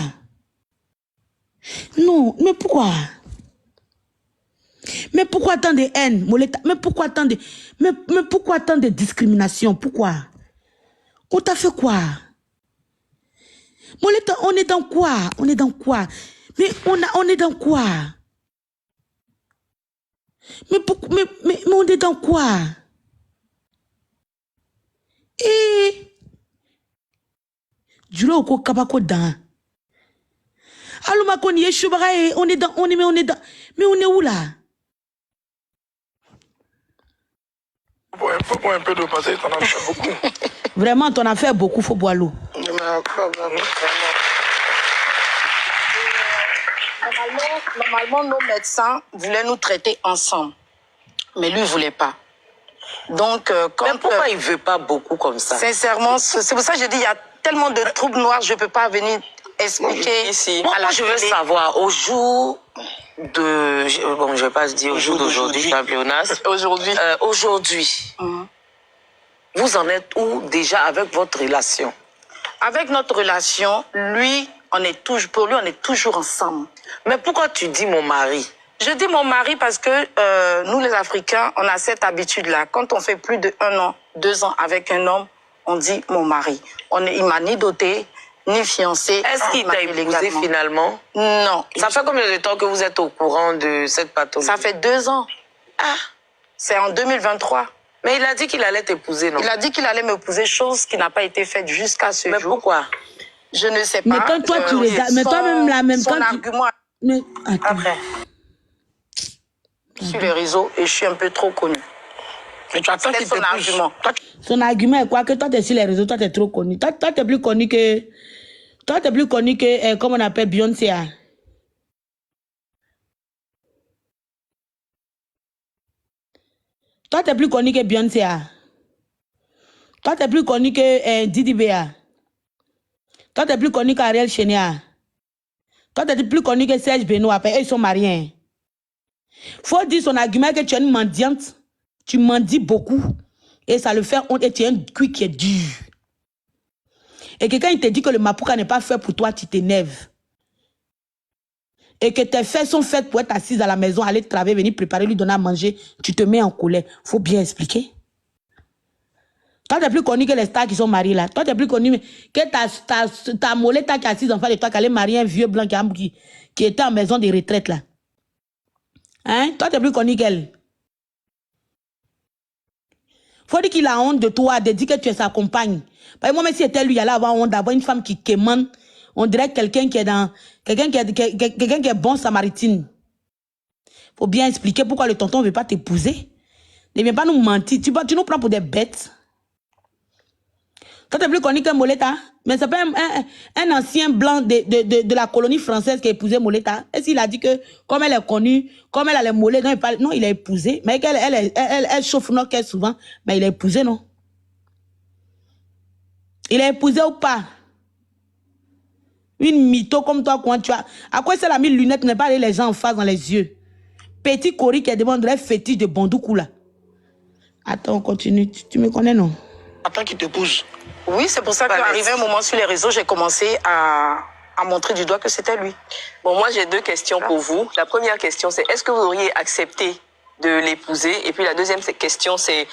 Non, mais pourquoi? Mais pourquoi tant de haine, Moleta? Mais pourquoi tant de... Mais pourquoi tant de discrimination? Pourquoi? On t'a fait quoi? Moleta, on est dans quoi? On est dans quoi? Mais on est dans quoi? Mais on est dans quoi? Julo ko kabako dan. Aluma ko ni yeshubara on est dans mais on est où là?
Un peu de passer, t'en as fait beaucoup.
Vraiment, t'en as fait beaucoup, faut boire l'eau.
Normalement, nos médecins voulaient nous traiter ensemble. Mais lui, il ne voulait pas. Donc,
mais pourquoi il ne veut pas beaucoup comme ça?
Sincèrement, c'est pour ça que je dis, il y a tellement de troubles noirs, je ne peux pas venir expliquer ici.
Moi, je veux savoir, au jour de... Bon, je ne vais pas se dire au jour d'aujourd'hui, championnat. Aujourd'hui, vous en êtes où déjà avec votre relation?
Avec notre relation, lui, pour lui, on est toujours ensemble.
Mais pourquoi tu dis mon mari?
Je dis mon mari parce que nous, les Africains, on a cette habitude-là. Quand on fait plus de 1 an, 2 ans avec un homme, on dit mon mari. Il m'a ni doté, ni fiancé.
Est-ce qu'il t'a épousé finalement?
Non.
Ça fait combien de temps que vous êtes au courant de cette pathologie?
Ça fait 2 ans.
Ah,
C'est en 2023.
Mais il a dit qu'il allait t'épouser, non?
Il a dit qu'il allait m'épouser, chose qui n'a pas été faite jusqu'à ce jour.
Mais pourquoi?
Je ne sais pas.
Mais quand toi, tu les as... Mais toi-même, là, même
son
quand
argument...
Mais attends.
Après, sur les réseaux, et je suis un peu trop connue.
Mais tu attends qu'il
son
te
argument.
Son argument est quoi? Que toi, t'es sur les réseaux, toi, t'es trop connu. Toi, t'es plus connu que... Toi, t'es plus connu que... comment on appelle Beyoncé. Hein? Toi, t'es plus connu que Beyoncé. Hein? Toi, t'es plus connu que Didi Béa. Toi, t'es plus connu qu'Ariel Chénia. Toi, t'es plus connu que Serge Benoît. Eux, ils sont mariés. Faut dire son argument que tu es une mendiante. Tu mendies beaucoup. Et ça le fait honte. Et tu es un cuit qui est dur. Et que quand il te dit que le Mapuka n'est pas fait pour toi, tu t'énerves. Et que tes fesses sont faites pour être assise à la maison, aller travailler, venir préparer, lui donner à manger, tu te mets en colère. Faut bien expliquer. Toi, tu es plus connu que les stars qui sont mariés là. Toi, tu es plus connu que ta molette qui a 6 enfants de toi, qui allait marier un vieux blanc qui était en maison de retraite là. Hein? Toi, tu es plus connu qu'elle. Faut dire qu'il a honte de toi, de dire que tu es sa compagne. Parce que moi, même si c'était lui, il allait avoir honte d'avoir une femme qui quémande. On dirait quelqu'un qui est dans... Quelqu'un qui est bon samaritaine. Faut bien expliquer pourquoi le tonton ne veut pas t'épouser. Ne viens pas nous mentir. Tu nous prends pour des bêtes. Toi, tu es plus connu que Moleta. Mais c'est pas un ancien blanc de la colonie française qui a épousé Moleta. Et s'il a dit que, comme elle est connue, comme elle a les mollets, non, il a épousé. Mais elle chauffe non qu'elle souvent. Mais il a épousé, non. Il a épousé ou pas? Une mytho comme toi, quand tu as... À quoi ça, la mis lunettes, n'est pas aller les gens en face dans les yeux. Petit Cori qui demande un fétiche de Bondoukou là. Attends, continue. Tu me connais, non?
Attends qu'il te pousse.
Oui, c'est pour ça qu'arrivé un moment sur les réseaux, j'ai commencé à montrer du doigt que c'était lui.
Bon, moi, j'ai 2 questions pour vous. La première question, c'est est-ce que vous auriez accepté de l'épouser? Et puis la deuxième question, c'est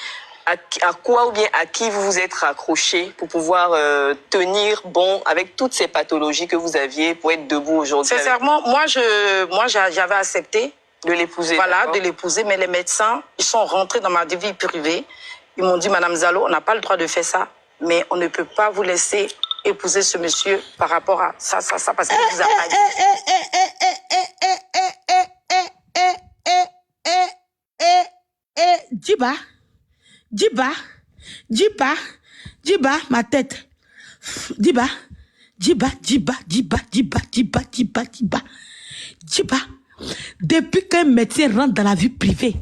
à quoi ou bien à qui vous vous êtes raccroché pour pouvoir tenir bon avec toutes ces pathologies que vous aviez pour être debout aujourd'hui?
Sincèrement, moi, j'avais accepté
de l'épouser.
Voilà, de l'épouser, mais les médecins, ils sont rentrés dans ma vie privée. Ils m'ont dit, Madame Zalo, on n'a pas le droit de faire ça, mais on ne peut pas vous laisser épouser ce monsieur par rapport à ça, parce qu'il vous a pas dit.
Djiba, ma tête. Djiba. Depuis qu'un médecin rentre dans la vie privée,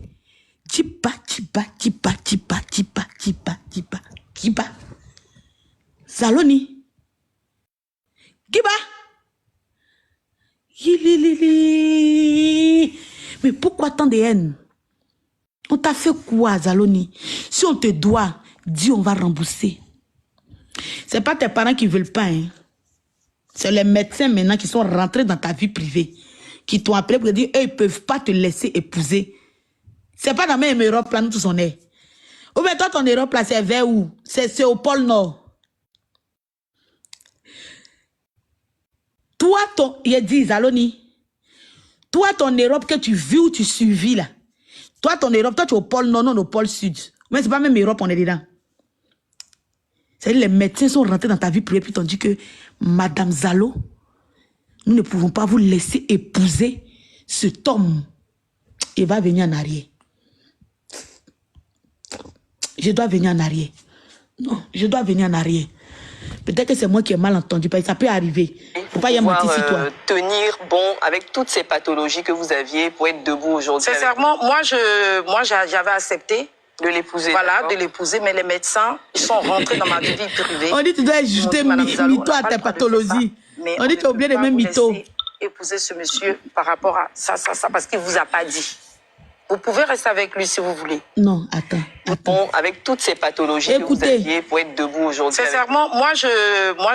Djiba. Zaloni. Djiba. Mais pourquoi tant de haine? On t'a fait quoi, Zaloni? Si on te doit, dis on va rembourser. C'est pas tes parents qui veulent pas, hein. C'est les médecins maintenant qui sont rentrés dans ta vie privée, qui t'ont appelé pour te dire, eux, ils peuvent pas te laisser épouser. C'est pas dans la même Europe, là, nous tous on est. Ou bien toi, ton Europe, là, c'est vers où? C'est au pôle Nord. Toi, il dit, Zaloni, toi, ton Europe que tu vis ou tu suivis, là, toi, ton Europe, toi, tu es au pôle Nord, non au pôle Sud. Mais c'est pas même Europe, on est dedans. C'est-à-dire, les médecins sont rentrés dans ta vie privée, puis t'ont dit que, Madame Zalo, nous ne pouvons pas vous laisser épouser cet homme. Il va venir en arrière. Je dois venir en arrière. Non, je dois venir en arrière. Peut-être que c'est moi qui ai mal entendu, parce que ça peut arriver. Il ne faut pas y mentir sur toi.
Tenir bon avec toutes ces pathologies que vous aviez pour être debout aujourd'hui.
Sincèrement, moi, j'avais accepté
de l'épouser.
Voilà, de l'épouser, mais les médecins, ils sont rentrés dans ma vie privée.
On dit que tu dois ajouter mytho à tes pathologies. On dit que tu as oublié de mettre mytho.
Épouser ce monsieur par rapport à ça, parce qu'il ne vous a pas dit. Vous pouvez rester avec lui si vous voulez.
Non, attends.
Bon, avec toutes ces pathologies que vous aviez pour être debout aujourd'hui.
Sincèrement, moi,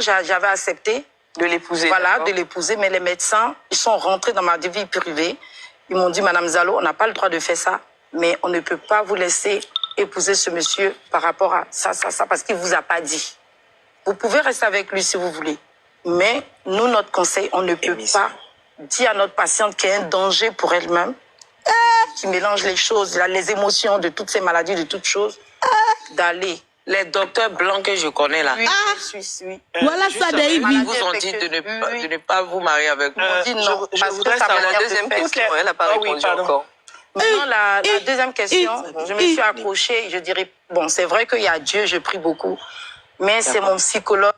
j'avais accepté
de l'épouser.
Voilà, de l'épouser, mais les médecins, ils sont rentrés dans ma vie privée. Ils m'ont dit, Madame Zalo, on n'a pas le droit de faire ça, mais on ne peut pas vous laisser épouser ce monsieur par rapport à ça, parce qu'il ne vous a pas dit. Vous pouvez rester avec lui si vous voulez. Mais nous, notre conseil, on ne peut pas dire à notre patiente qu'il y a un danger pour elle-même. qui mélange les choses, les émotions de toutes ces maladies, de toutes choses, d'aller.
Les docteurs blancs que je connais là.
Oui, Suisse, oui.
Voilà ça, David.
Ils vous ont dit de ne pas vous marier avec moi.
On dit non,
je
parce
voudrais
que ça
savoir
m'a
la deuxième question. Elle n'a pas répondu encore.
Maintenant, la deuxième question, je me suis accrochée, je dirais, bon, c'est vrai qu'il y a Dieu, je prie beaucoup, mais c'est mon psychologue.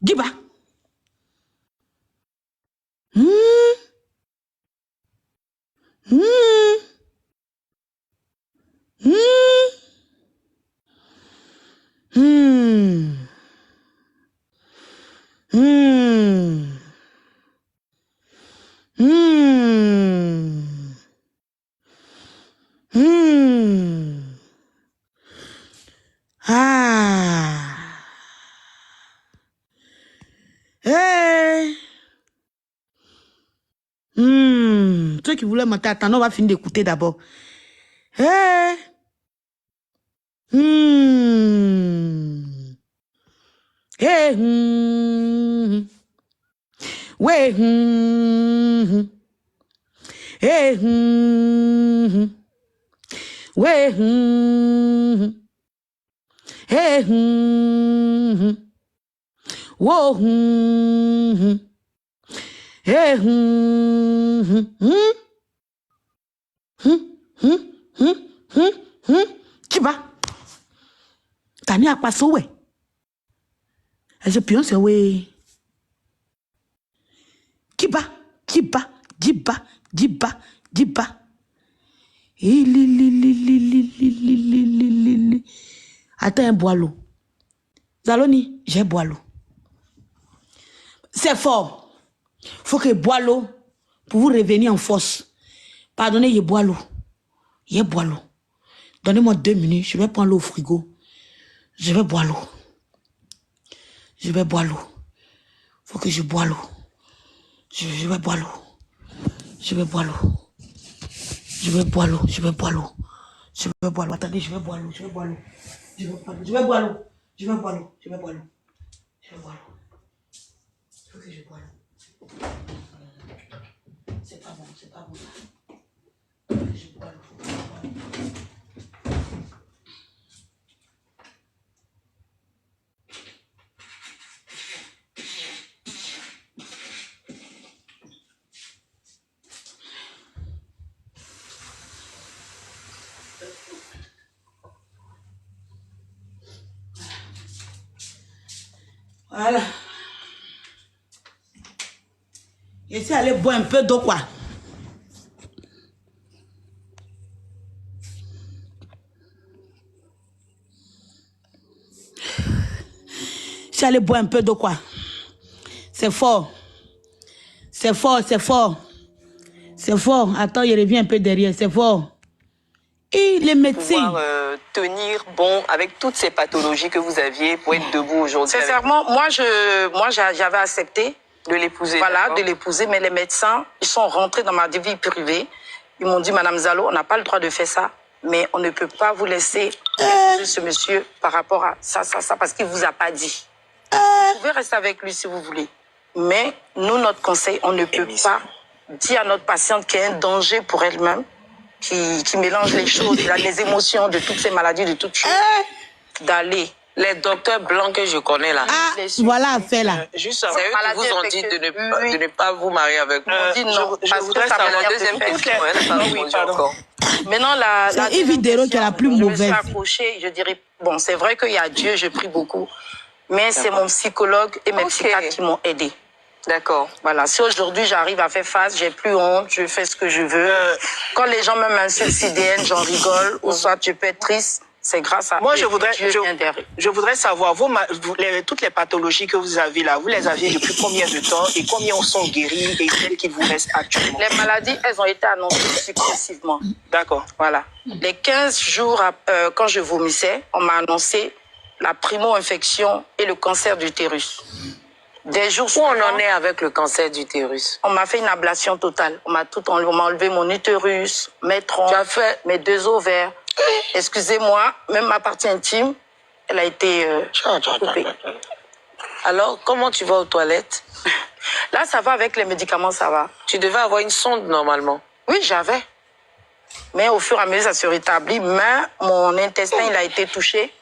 Diba. Ceux qui voulaient monter, attends, on va finir d'écouter d'abord. Ouais. Kiba. Tani a passé ouais. Je pense ouais. Kiba. Attends, bois l'eau. Zaloni, j'ai bois l'eau. C'est fort. Faut que bois l'eau pour vous revenir en force. Pardonnez, je bois l'eau. Je bois l'eau. Donnez-moi 2 minutes, je vais prendre l'eau au frigo. Je vais boire l'eau. Faut que je bois l'eau. Je vais boire l'eau. Attendez, je vais boire l'eau. Faut que je bois l'eau. C'est pas bon. Faut que je bois l'eau. Voilà. Je suis allé boire un peu d'eau, quoi. Je suis allé boire un peu d'eau, quoi. C'est fort. Attends, il revient un peu derrière. C'est fort. Et les médecins.
Pouvoir tenir bon avec toutes ces pathologies que vous aviez pour être debout aujourd'hui.
Sincèrement, moi j'avais accepté
de l'épouser.
Voilà, de l'épouser, mais les médecins, ils sont rentrés dans ma vie privée. Ils m'ont dit, Madame Zalo, on n'a pas le droit de faire ça, mais on ne peut pas vous laisser épouser ce monsieur par rapport à ça, parce qu'il vous a pas dit. Vous pouvez rester avec lui si vous voulez. Mais nous, notre conseil, on ne peut pas dire à notre patiente qu'il y a un danger pour elle-même, qui mélange les choses, les émotions de toutes ces maladies, de toutes choses, d'aller.
Les docteurs blancs que je connais là.
Voilà, fait là.
C'est eux qui vous ont dit de ne pas vous marier avec moi.
Je voudrais savoir la deuxième question. Elle n'a pas répondu encore.
Maintenant, la
deuxième question qui est la plus mauvaise.
Je me suis accrochée, je dirais, bon, c'est vrai qu'il y a Dieu, je prie beaucoup, mais c'est mon psychologue et mes psychiatres qui m'ont aidé.
D'accord.
Voilà, si aujourd'hui j'arrive à faire face, j'ai plus honte, je fais ce que je veux. Quand les gens me m'insultent CDN, j'en rigole, ou soit je peux être triste, c'est grâce à
moi,
je
voudrais savoir, toutes les pathologies que vous avez là, vous les aviez depuis combien de temps et combien sont guéries et celles qui vous restent actuellement?
Les maladies, elles ont été annoncées successivement.
D'accord.
Voilà. Les 15 jours, quand je vomissais, on m'a annoncé la primo-infection et le cancer d'utérus. Des jours
où on en est avec le cancer d'utérus?
On m'a fait une ablation totale. On m'a tout enlevé. On m'a enlevé mon utérus, mes troncs, mes 2 ovaires. Excusez-moi, même ma partie intime, elle a été coupée.
Alors, comment tu vas aux toilettes?
Là, ça va avec les médicaments, ça va.
Tu devais avoir une sonde normalement.
Oui, j'avais. Mais au fur et à mesure, ça se rétablit. Mais mon intestin, il a été touché.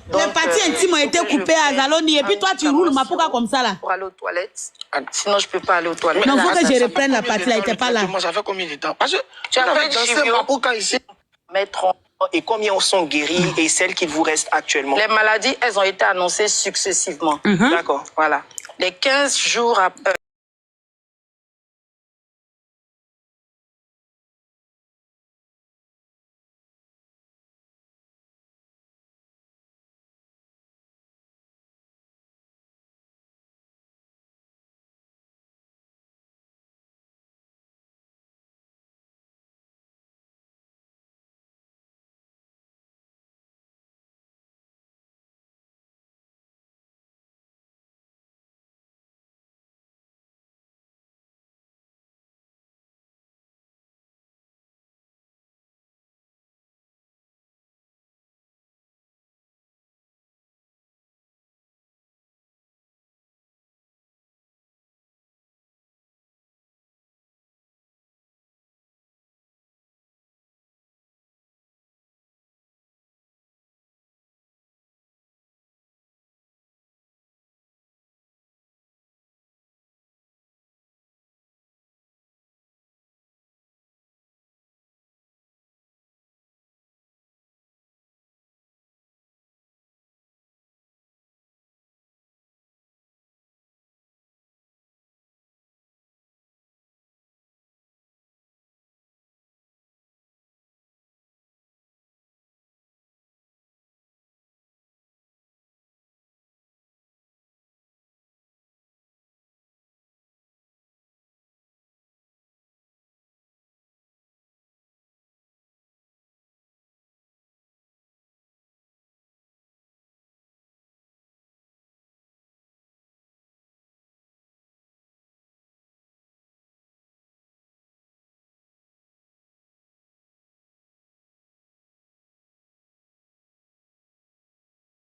Donc, les parties intimes ont été coupées à Zaloni. Et puis toi, tu roules ma pouka comme ça là.
Pour aller aux toilettes. Sinon, je ne peux pas aller aux toilettes.
Non, il faut que je reprenne la partie là. Il n'était pas là.
Moi, ça fait combien de temps? Parce que
tu as fait
dansé ma pouka ici.
Mettre
Et combien sont guéris et celles qui vous restent actuellement?
Les maladies, elles ont été annoncées successivement.
D'accord.
Voilà. Les 15 jours après.